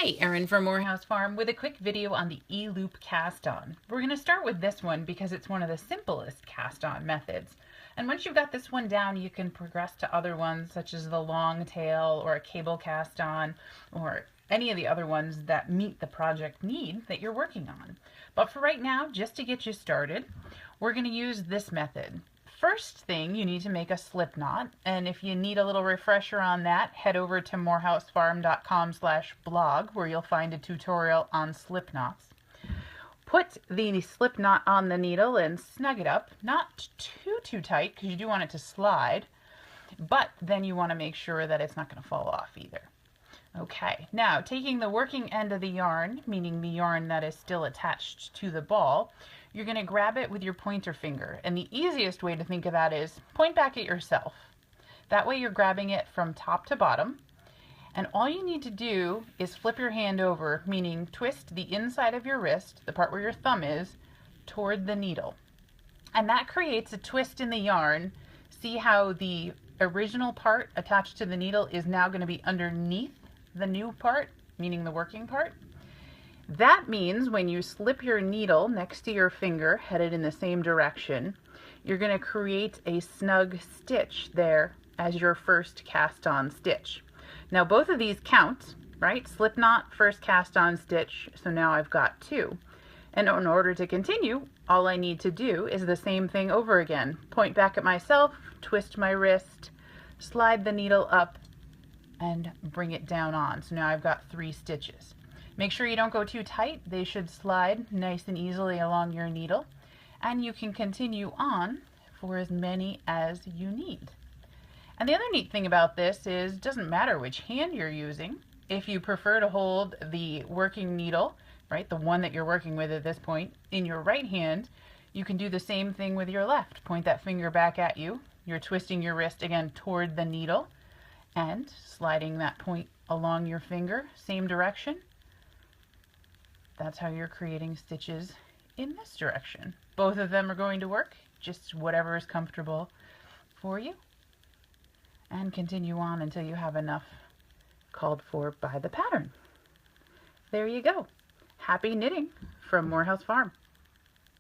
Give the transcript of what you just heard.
Hi, Erin from Morehouse Farm with a quick video on the E-loop cast-on. We're going to start with this one because it's one of the simplest cast-on methods. And once you've got this one down, you can progress to other ones such as the long tail or a cable cast-on or any of the other ones that meet the project need that you're working on. But for right now, just to get you started, we're going to use this method. First thing, you need to make a slip knot, and if you need a little refresher on that, head over to morehousefarm.com/blog where you'll find a tutorial on slip knots. Put the slip knot on the needle and snug it up, not too tight because you do want it to slide, but then you want to make sure that it's not going to fall off either. Okay, now taking the working end of the yarn, meaning the yarn that is still attached to the ball, you're going to grab it with your pointer finger. And the easiest way to think of that is point back at yourself. That way you're grabbing it from top to bottom. And all you need to do is flip your hand over, meaning twist the inside of your wrist, the part where your thumb is, toward the needle. And that creates a twist in the yarn. See how the original part attached to the needle is now going to be underneath the new part, meaning the working part. That means when you slip your needle next to your finger, headed in the same direction, you're going to create a snug stitch there as your first cast-on stitch. Now both of these count, right? Slip knot, first cast-on stitch, so now I've got two. And in order to continue, all I need to do is the same thing over again. Point back at myself, twist my wrist, slide the needle up, and bring it down on. So now I've got 3 stitches. Make sure you don't go too tight. They should slide nice and easily along your needle, and you can continue on for as many as you need. And the other neat thing about this is it doesn't matter which hand you're using. If you prefer to hold the working needle, right, the one that you're working with at this point, in your right hand, you can do the same thing with your left. Point that finger back at you. You're twisting your wrist again toward the needle and sliding that point along your finger, same direction. That's how you're creating stitches in this direction. Both of them are going to work, just whatever is comfortable for you. And continue on until you have enough called for by the pattern. There you go. Happy knitting from Morehouse Farm.